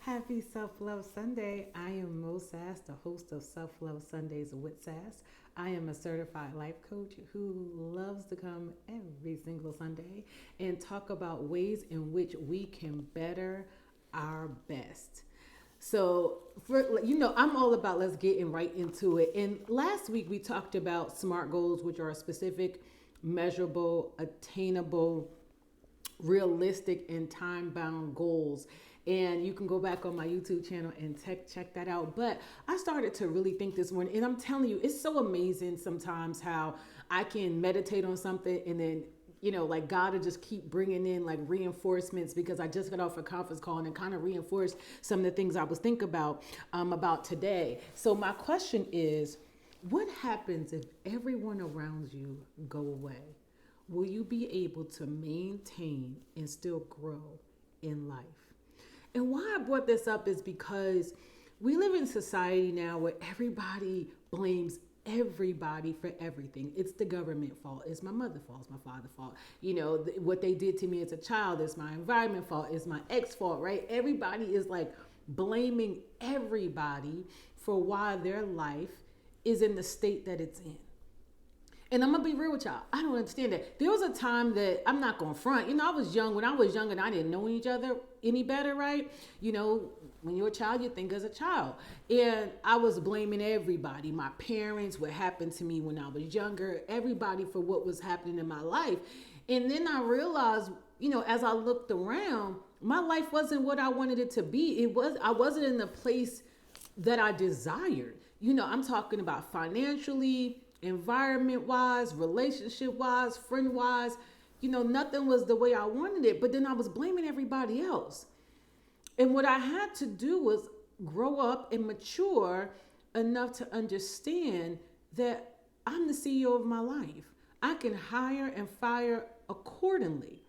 Happy Self Love Sunday. I am Sass, the host of Self Love Sundays with Sass. I am a certified life coach who loves to come every single Sunday and talk about ways in which we can better our best. I'm all about let's get right into it. And last week we talked about SMART goals, which are specific, measurable, attainable, realistic, and time bound goals. And you can go back on my YouTube channel and check that out. But I started to really think this morning, and I'm telling you, it's so amazing sometimes how I can meditate on something and then like God will just keep bringing in like reinforcements because I just got off a conference call and it kind of reinforced some of the things I was thinking about today. So my question is, what happens if everyone around you go away? Will you be able to maintain and still grow in life? And why I brought this up is because we live in society now where everybody blames everybody for everything. It's the government fault. It's my mother's fault. It's my father's fault. What they did to me as a child. It's my environment fault. It's my ex fault, right? Everybody is like blaming everybody for why their life is in the state that it's in. And I'm going to be real with y'all. I don't understand that. There was a time that I'm not going to front. I was young. When I was young and I didn't know each other any better, right? When you're a child, you think as a child. And I was blaming everybody, my parents, what happened to me when I was younger, everybody for what was happening in my life. And then I realized, as I looked around, my life wasn't what I wanted it to be. I wasn't in the place that I desired. I'm talking about financially, environment wise, relationship wise, friend wise, nothing was the way I wanted it. But then I was blaming everybody else. And what I had to do was grow up and mature enough to understand that I'm the CEO of my life. I can hire and fire accordingly.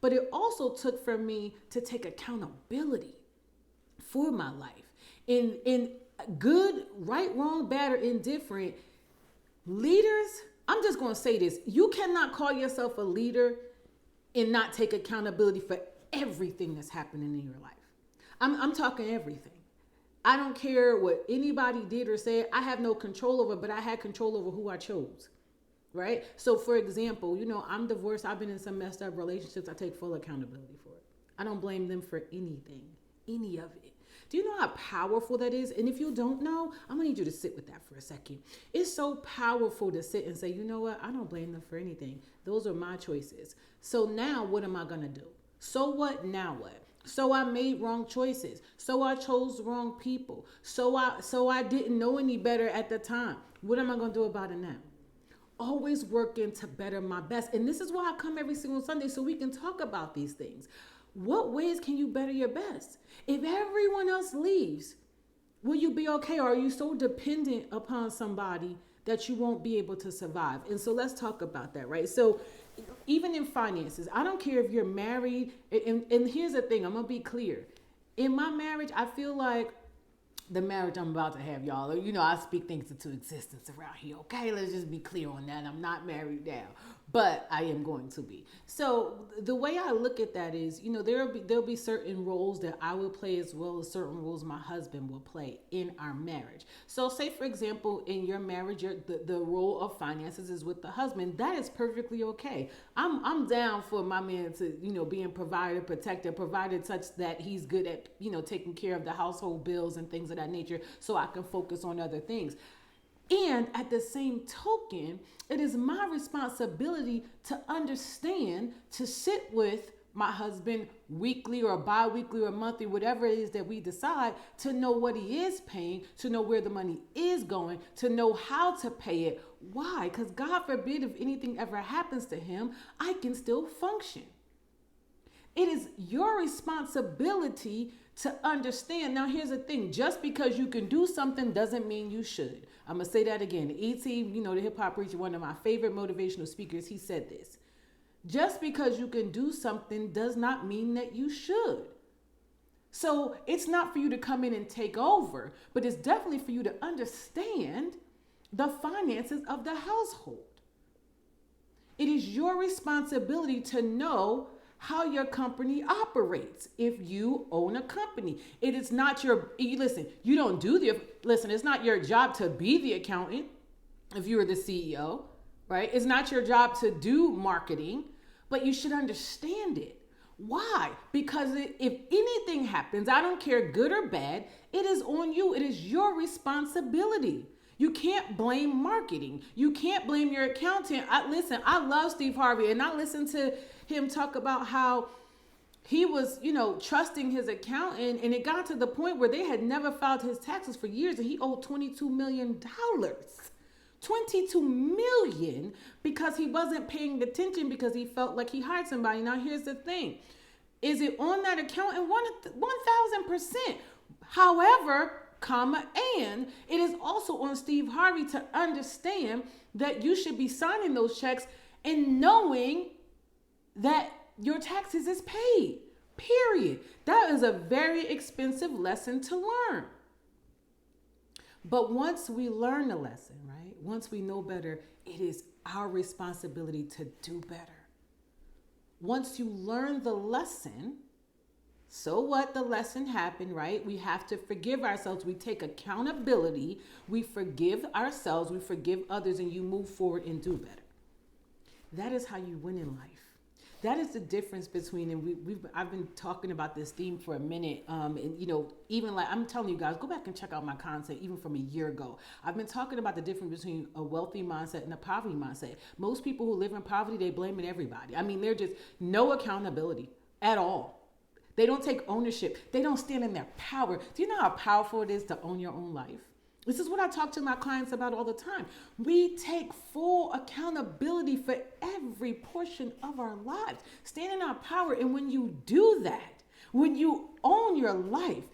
But it also took for me to take accountability for my life. In good, right, wrong, bad, or indifferent, leaders, I'm just going to say this. You cannot call yourself a leader and not take accountability for everything that's happening in your life. I'm talking everything. I don't care what anybody did or said. I have no control over, but I had control over who I chose, right? So for example, I'm divorced. I've been in some messed up relationships. I take full accountability for it. I don't blame them for anything, any of it. Do you know how powerful that is? And if you don't know, I'm going to need you to sit with that for a second. It's so powerful to sit and say, you know what? I don't blame them for anything. Those are my choices. So now what am I going to do? So what? Now what? So I made wrong choices. So I chose wrong people. So I didn't know any better at the time. What am I going to do about it now? Always working to better my best. And this is why I come every single Sunday so we can talk about these things. What ways can you better your best? If everyone else leaves, will you be okay? Or are you so dependent upon somebody that you won't be able to survive? And so let's talk about that, right? So even in finances, I don't care if you're married. And here's the thing, I'm going to be clear. In my marriage, I feel like the marriage I'm about to have, y'all, I speak things into existence around here. Okay, let's just be clear on that. I'm not married now, but I am going to be. So the way I look at that is, there'll be certain roles that I will play as well as certain roles my husband will play in our marriage. So say, for example, in your marriage, the role of finances is with the husband. That is perfectly okay. I'm down for my man to, being provided, protected, provided such that he's good at, taking care of the household bills and things of that nature so I can focus on other things. And at the same token, it is my responsibility to understand, to sit with my husband weekly or bi-weekly or monthly, whatever it is that we decide, to know what he is paying, to know where the money is going, to know how to pay it. Why? Because God forbid if anything ever happens to him, I can still function. It is your responsibility to understand. Now, here's the thing. Just because you can do something doesn't mean you should. I'm going to say that again. E.T., the hip-hop preacher, one of my favorite motivational speakers, he said this. Just because you can do something does not mean that you should. So it's not for you to come in and take over, but it's definitely for you to understand the finances of the household. It is your responsibility to know how your company operates. If you own a company, it is not listen, you don't do listen, it's not your job to be the accountant if you are the CEO, right? It's not your job to do marketing, but you should understand it. Why? Because if anything happens, I don't care good or bad, it is on you. It is your responsibility. You can't blame marketing. You can't blame your accountant. I love Steve Harvey, and I listened to him talk about how he was, trusting his accountant, and it got to the point where they had never filed his taxes for years, and he owed $22 million. $22 million because he wasn't paying attention because he felt like he hired somebody. Now, here's the thing. Is it on that accountant? 1,000%. However, and it is also on Steve Harvey to understand that you should be signing those checks and knowing that your taxes is paid, period. That is a very expensive lesson to learn. But once we learn the lesson, right? Once we know better, it is our responsibility to do better. Once you learn the lesson, so what? The lesson happened, right? We have to forgive ourselves. We take accountability. We forgive ourselves. We forgive others, and you move forward and do better. That is how you win in life. That is the difference between, and I've been talking about this theme for a minute, and even like I'm telling you guys, go back and check out my content even from a year ago. I've been talking about the difference between a wealthy mindset and a poverty mindset. Most people who live in poverty, they blame everybody. I mean, they're just no accountability at all. They don't take ownership. They don't stand in their power. Do you know how powerful it is to own your own life? This is what I talk to my clients about all the time. We take full accountability for every portion of our lives. Stand in our power. And when you do that, when you own your life,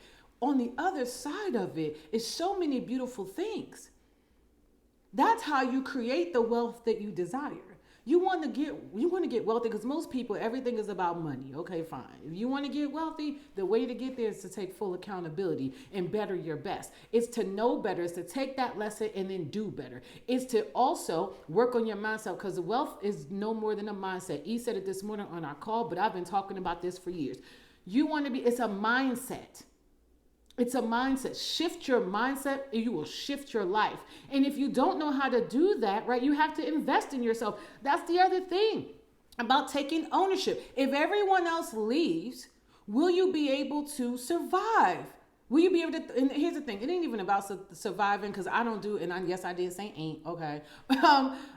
on the other side of it is so many beautiful things. That's how you create the wealth that you desire. You want to get wealthy because most people, everything is about money. Okay, fine. If you want to get wealthy, the way to get there is to take full accountability and better your best. It's to know better. It's to take that lesson and then do better. It's to also work on your mindset because wealth is no more than a mindset. E said it this morning on our call, but I've been talking about this for years. It's a mindset. It's a mindset. Shift your mindset and you will shift your life. And if you don't know how to do that, right, you have to invest in yourself. That's the other thing about taking ownership. If everyone else leaves, will you be able to survive? Will you be able to, and here's the thing, it ain't even about surviving because I don't do, and yes, I did say ain't, okay.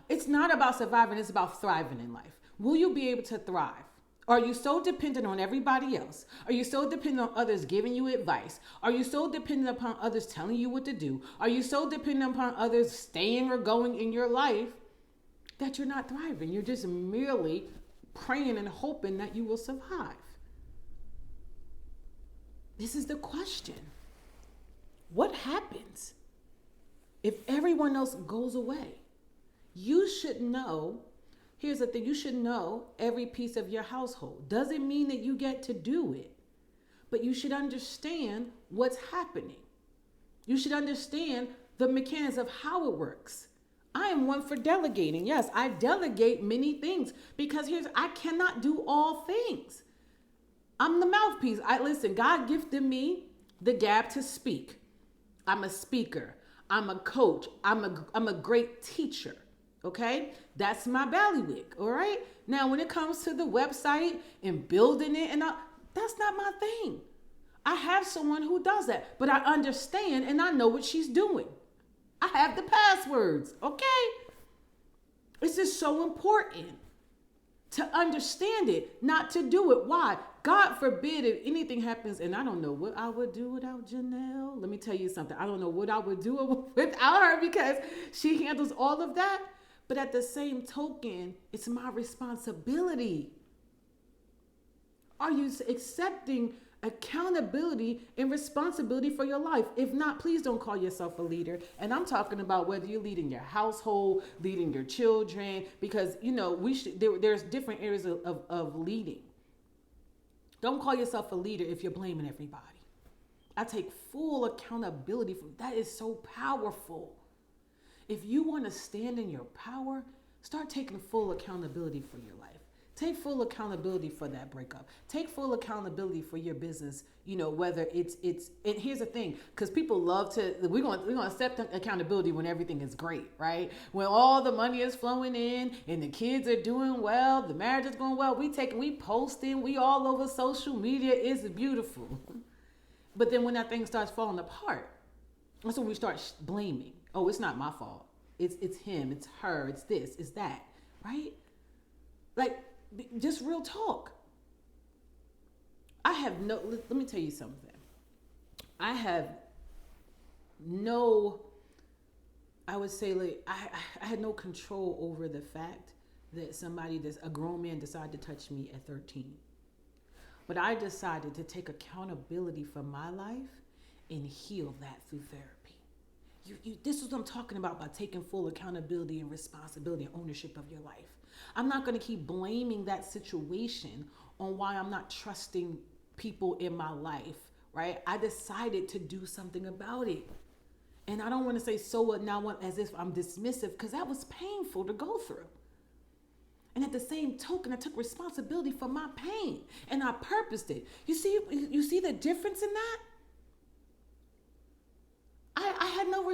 It's not about surviving, it's about thriving in life. Will you be able to thrive? Are you so dependent on everybody else? Are you so dependent on others giving you advice? Are you so dependent upon others telling you what to do? Are you so dependent upon others staying or going in your life that you're not thriving? You're just merely praying and hoping that you will survive. This is the question. What happens if everyone else goes away? You should know. Here's the thing, you should know every piece of your household. Doesn't mean that you get to do it, but you should understand what's happening. You should understand the mechanics of how it works. I am one for delegating. Yes, I delegate many things because I cannot do all things. I'm the mouthpiece. Listen, God gifted me the gab to speak. I'm a speaker. I'm a coach. I'm a great teacher. Okay, that's my bailiwick. All right. Now, when it comes to the website and building it that's not my thing. I have someone who does that, but I understand and I know what she's doing. I have the passwords. Okay. It's just so important to understand it, not to do it. Why? God forbid if anything happens, and I don't know what I would do without Janelle. Let me tell you something. I don't know what I would do without her because she handles all of that. But at the same token, it's my responsibility. Are you accepting accountability and responsibility for your life? If not, please don't call yourself a leader. And I'm talking about whether you're leading your household, leading your children, because, there's different areas of leading. Don't call yourself a leader if you're blaming everybody. I take full accountability for that. Is so powerful. If you want to stand in your power, start taking full accountability for your life. Take full accountability for that breakup. Take full accountability for your business. Whether it's and here's the thing, because people love to we're gonna accept accountability when everything is great, right? When all the money is flowing in and the kids are doing well, the marriage is going well. We posting, we all over social media. It's beautiful. But then when that thing starts falling apart, that's when we start blaming. Oh, it's not my fault. It's him. It's her. It's this. It's that. Right? Like, just real talk. Let me tell you something. I have no, I would say, like, I had no control over the fact that a grown man decided to touch me at 13. But I decided to take accountability for my life and heal that through therapy. This is what I'm talking about by taking full accountability and responsibility and ownership of your life. I'm not going to keep blaming that situation on why I'm not trusting people in my life, right? I decided to do something about it. And I don't want to say so what now as if I'm dismissive, because that was painful to go through. And at the same token, I took responsibility for my pain and I purposed it. You see the difference in that? I had no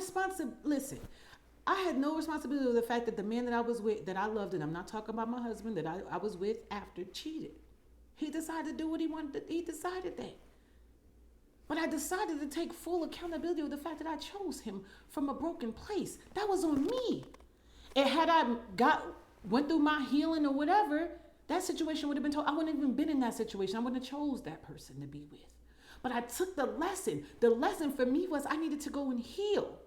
I had no responsibility for the fact that the man that I was with, that I loved, and I'm not talking about my husband, that I was with after, cheated. He decided to do what he wanted. He decided that. But I decided to take full accountability of the fact that I chose him from a broken place. That was on me. And had I went through my healing or whatever, that situation would have been told. I wouldn't have even been in that situation. I wouldn't have chose that person to be with. But I took the lesson. The lesson for me was I needed to go and heal.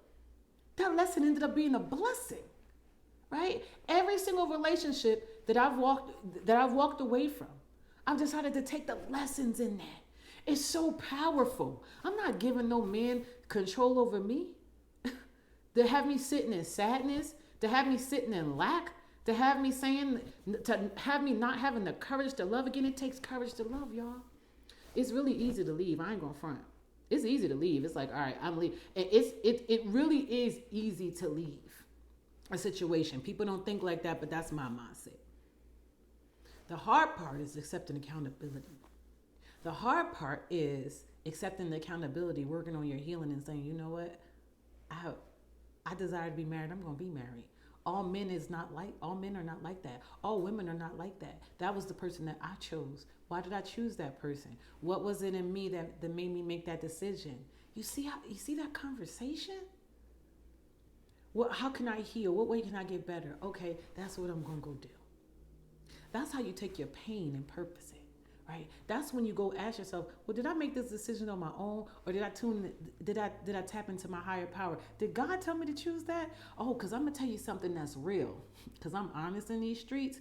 That lesson ended up being a blessing, right? Every single relationship that I've walked away from, I've decided to take the lessons in that. It's so powerful. I'm not giving no man control over me. To have me sitting in sadness, to have me sitting in lack, to have me not having the courage to love again. It takes courage to love, y'all. It's really easy to leave. I ain't gonna front. It's easy to leave. It's like, all right, I'm leaving. It really is easy to leave a situation. People don't think like that, but that's my mindset. The hard part is accepting accountability. The hard part is accepting the accountability, working on your healing and saying, you know what? I desire to be married. I'm going to be married. All men are not like that. All women are not like that. That was the person that I chose. Why did I choose that person? What was it in me that made me make that decision? You see that conversation? How can I heal? What way can I get better? Okay, that's what I'm going to go do. That's how you take your pain and purpose it, right? That's when you go ask yourself, well, did I make this decision on my own, or did I tap into my higher power? Did God tell me to choose that? Oh, because I'm gonna tell you something that's real, because I'm honest in these streets.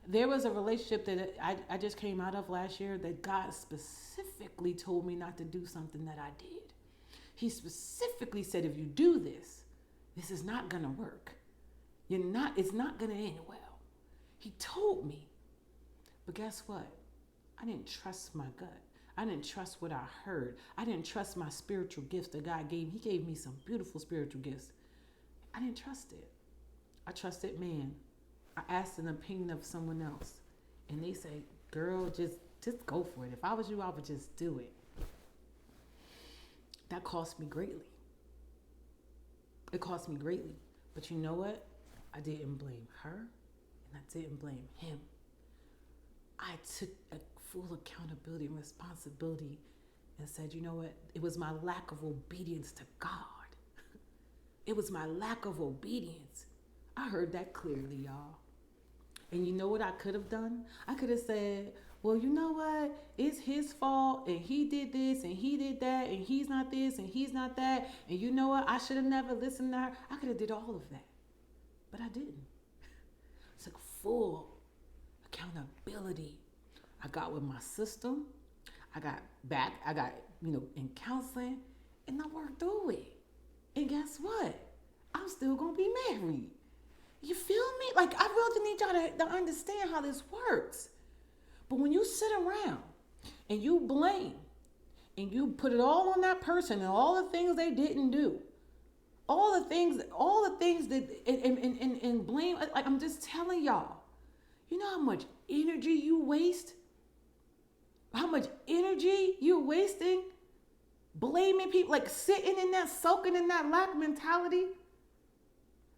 There was a relationship that I just came out of last year that God specifically told me not to do something that I did. He specifically said, if you do this, this is not gonna work. It's not gonna end well. He told me. But guess what? I didn't trust my gut. I didn't trust what I heard. I didn't trust my spiritual gifts that God gave me. He gave me some beautiful spiritual gifts. I didn't trust it. I trusted man. I asked an opinion of someone else. And they say, girl, just go for it. If I was you, I would just do it. That cost me greatly. It cost me greatly. But you know what? I didn't blame her, and I didn't blame him. I took a full accountability and responsibility and said, you know what? It was my lack of obedience to God. It was my lack of obedience. I heard that clearly, y'all. And you know what I could have done? I could have said, well, you know what? It's his fault, and he did this, and he did that, and he's not this, and he's not that. And you know what? I should have never listened to her. I could have did all of that. But I didn't. I took full accountability. I got with my system. I got in counseling, and I worked through it. And guess what? I'm still going to be married. You feel me? Like, I really need y'all to understand how this works. But when you sit around and you blame and you put it all on that person and all the things they didn't do, all the things that and blame, like, I'm just telling y'all, you know how much energy you waste, how much energy you're wasting blaming people, like sitting in that, soaking in that lack mentality,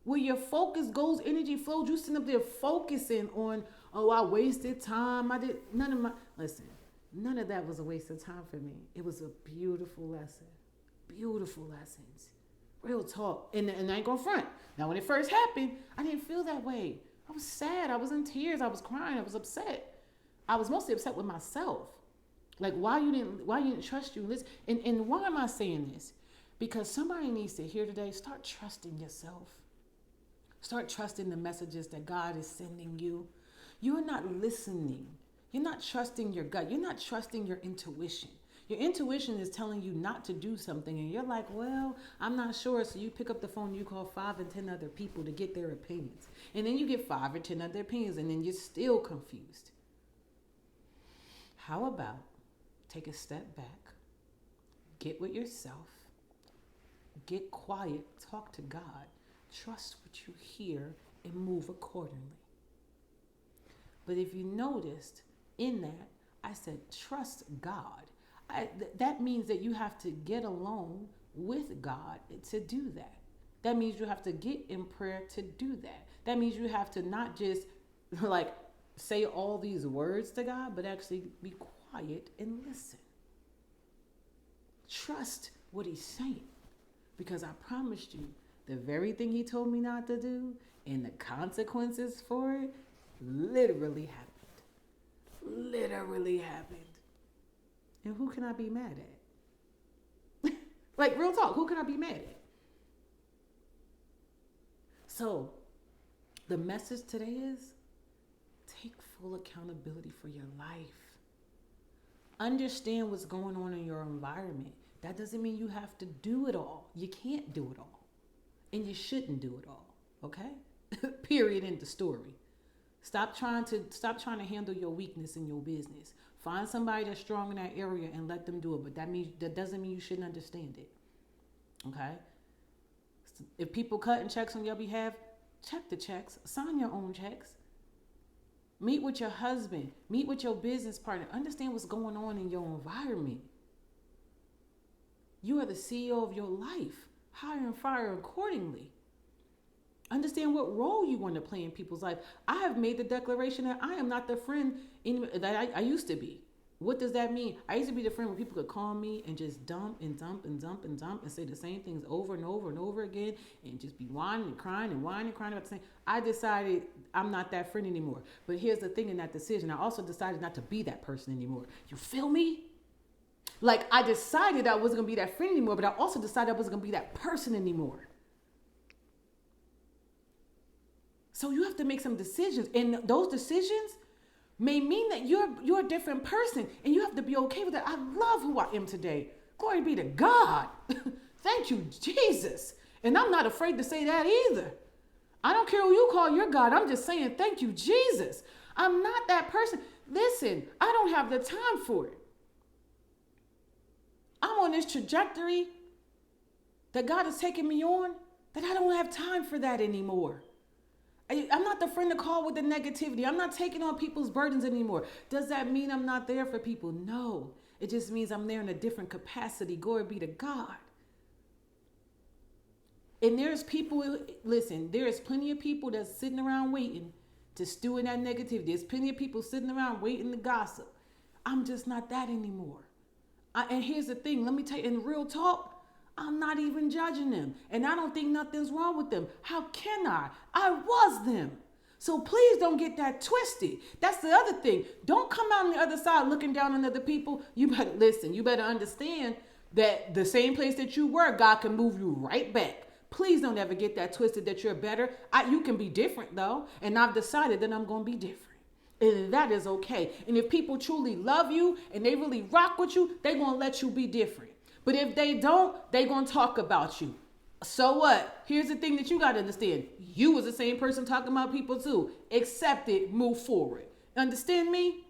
where your focus goes, energy flows, you sitting up there focusing on, oh, I wasted time. None of that was a waste of time for me. It was a beautiful lesson. Beautiful lessons. Real talk. And I ain't gonna front. Now, when it first happened, I didn't feel that way. I was sad. I was in tears. I was crying. I was upset. I was mostly upset with myself. Like, why you didn't trust you? Listen, and why am I saying this? Because somebody needs to hear today, start trusting yourself. Start trusting the messages that God is sending you. You're not listening. You're not trusting your gut. You're not trusting your intuition. Your intuition is telling you not to do something, and you're like, well, I'm not sure. So you pick up the phone, you call 5 and 10 other people to get their opinions. And then you get 5 or 10 other opinions, and then you're still confused. How about take a step back, get with yourself, get quiet, talk to God, trust what you hear, and move accordingly. But if you noticed in that, I said, trust God. That means that you have to get alone with God to do that. That means you have to get in prayer to do that. That means you have to not just like say all these words to God, but actually be quiet and listen. Trust what he's saying. Because I promised you, the very thing he told me not to do and the consequences for it literally happened. Literally happened. And who can I be mad at? Like, real talk, who can I be mad at? So, the message today is take full accountability for your life. Understand what's going on in your environment. That doesn't mean you have to do it all. You can't do it all. And you shouldn't do it all. Okay? Period. End of story. Stop trying to handle your weakness in your business. Find somebody that's strong in that area and let them do it. But that doesn't mean you shouldn't understand it. Okay? If people cutting checks on your behalf, check the checks. Sign your own checks. Meet with your husband. Meet with your business partner. Understand what's going on in your environment. You are the CEO of your life. Hire and fire accordingly. Understand what role you want to play in people's life. I have made the declaration that I am not the friend that I used to be. What does that mean? I used to be the friend where people could call me and just dump and say the same things over and over and over again and just be whining and crying about the same. I decided I'm not that friend anymore. But here's the thing in that decision. I also decided not to be that person anymore. You feel me? Like, I decided I wasn't going to be that friend anymore, but I also decided I wasn't going to be that person anymore. So you have to make some decisions. And those decisions may mean that you're a different person. And you have to be okay with that. I love who I am today. Glory be to God. Thank you, Jesus. And I'm not afraid to say that either. I don't care who you call your God. I'm just saying, thank you, Jesus. I'm not that person. Listen, I don't have the time for it. I'm on this trajectory that God has taken me on that I don't have time for that anymore. I'm not the friend to call with the negativity. I'm not taking on people's burdens anymore. Does that mean I'm not there for people? No. It just means I'm there in a different capacity. Glory be to God. And there's people, listen, there is plenty of people that's sitting around waiting to stew in that negativity. There's plenty of people sitting around waiting to gossip. I'm just not that anymore. And here's the thing, let me tell you, in real talk, I'm not even judging them. And I don't think nothing's wrong with them. How can I? I was them. So please don't get that twisted. That's the other thing. Don't come out on the other side looking down on other people. You better listen. You better understand that the same place that you were, God can move you right back. Please don't ever get that twisted that you're better. You can be different though. And I've decided that I'm going to be different. And that is okay. And if people truly love you and they really rock with you, they're going to let you be different. But if they don't, they're going to talk about you. So what? Here's the thing that you got to understand. You was the same person talking about people too. Accept it. Move forward. Understand me?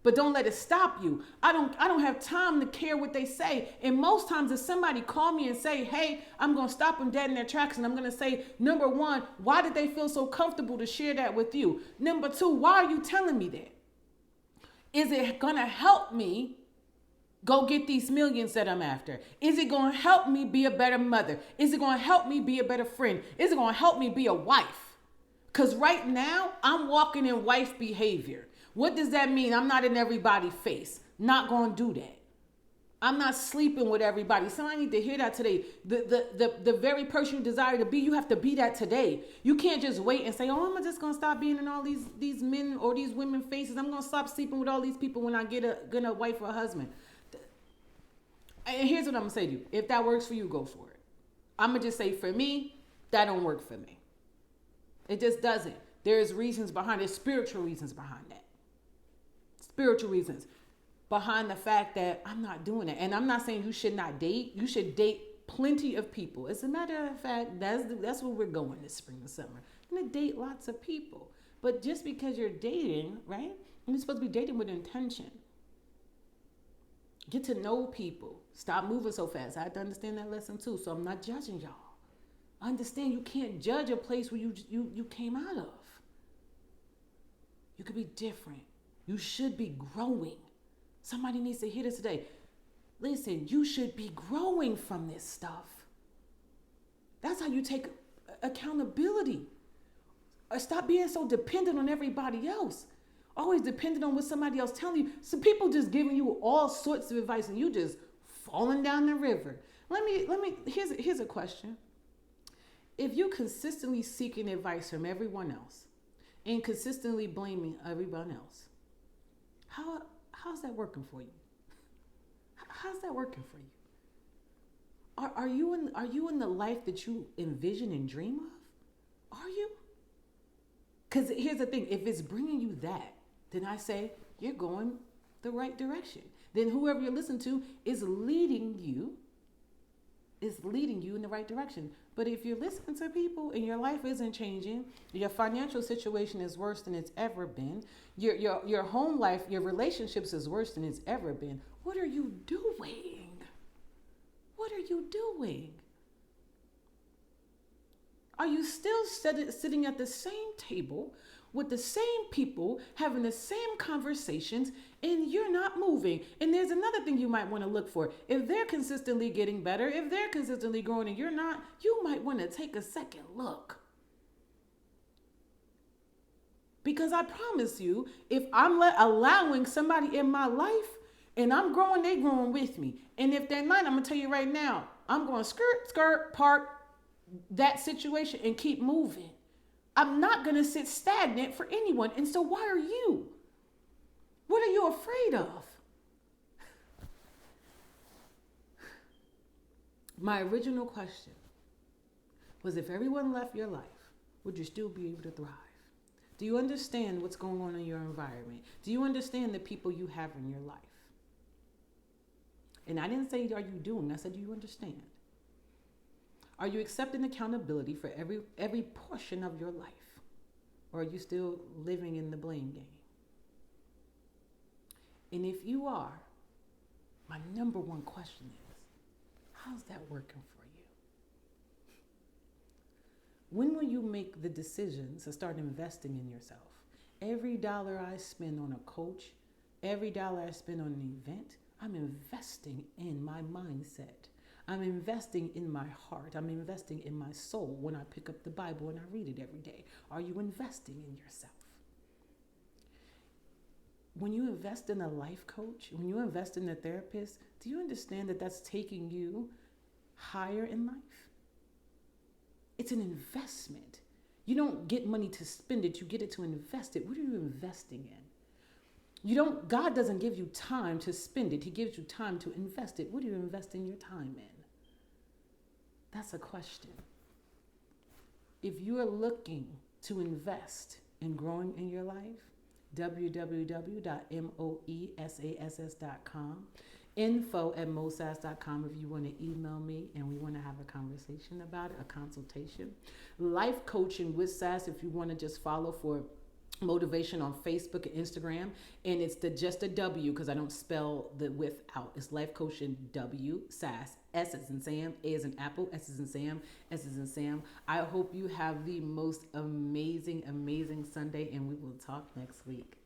But don't let it stop you. I don't have time to care what they say. And most times if somebody call me and say, hey, I'm going to stop them dead in their tracks. And I'm going to say, number one, why did they feel so comfortable to share that with you? Number two, why are you telling me that? Is it going to help me go get these millions that I'm after? Is it going to help me be a better mother? Is it going to help me be a better friend? Is it going to help me be a wife? Because right now I'm walking in wife behavior. What does that mean? I'm not in everybody's face. Not going to do that. I'm not sleeping with everybody. Somebody need to hear that today. The very person you desire to be, you have to be that today. You can't just wait and say, oh, I'm just going to stop being in all these men or these women faces. I'm going to stop sleeping with all these people when I get a wife or a husband. And here's what I'm going to say to you. If that works for you, go for it. I'm going to just say, for me, that don't work for me. It just doesn't. There's reasons behind it. Spiritual reasons behind that. Spiritual reasons behind the fact that I'm not doing it. And I'm not saying you should not date. You should date plenty of people. As a matter of fact, that's where we're going this spring and summer. I'm going to date lots of people. But just because you're dating, right? You're supposed to be dating with intention. Get to know people. Stop moving so fast. I have to understand that lesson too. So I'm not judging y'all. I understand you can't judge a place where you came out of. You could be different. You should be growing. Somebody needs to hear this today. Listen, you should be growing from this stuff. That's how you take accountability. Or stop being so dependent on everybody else. Always dependent on what somebody else telling you. Some people just giving you all sorts of advice and you just falling down the river. Here's a question. If you consistently seeking advice from everyone else and consistently blaming everyone else, how's that working for you? How's that working for you? Are you in the life that you envision and dream of? Are you? Because here's the thing, if it's bringing you that, then I say you're going the right direction. Then whoever you're listening to is leading you in the right direction. But if you're listening to people and your life isn't changing, your financial situation is worse than it's ever been, your home life, your relationships is worse than it's ever been, what are you doing? What are you doing? Are you still sitting at the same table with the same people, having the same conversations, and you're not moving? And there's another thing you might want to look for. If they're consistently getting better, if they're consistently growing and you're not, you might want to take a second look. Because I promise you, if I'm allowing somebody in my life and I'm growing, they growing with me. And if they're not, I'm going to tell you right now, I'm going to skirt, park that situation and keep moving. I'm not going to sit stagnant for anyone. And so why are you? What are you afraid of? My original question was, if everyone left your life, would you still be able to thrive? Do you understand what's going on in your environment? Do you understand the people you have in your life? And I didn't say, are you doing? I said, do you understand? Are you accepting accountability for every portion of your life? Or are you still living in the blame game? And if you are, my number one question is, how's that working for you? When will you make the decision to start investing in yourself? Every dollar I spend on a coach, every dollar I spend on an event, I'm investing in my mindset. I'm investing in my heart. I'm investing in my soul when I pick up the Bible and I read it every day. Are you investing in yourself? When you invest in a life coach, when you invest in a therapist, do you understand that that's taking you higher in life? It's an investment. You don't get money to spend it. You get it to invest it. What are you investing in? God doesn't give you time to spend it. He gives you time to invest it. What are you investing your time in? That's a question. If you are looking to invest in growing in your life, www.moesass.com, info@mosass.com if you want to email me and we want to have a conversation about it, a consultation. Life coaching with Sass if you want to just follow for Motivation on Facebook and Instagram, and it's the just a W because I don't spell the with out. It's Life Coaching W Sass. S as in Sam, A as in Apple, S as in Sam, S as in Sam. I hope you have the most amazing, amazing Sunday, and we will talk next week.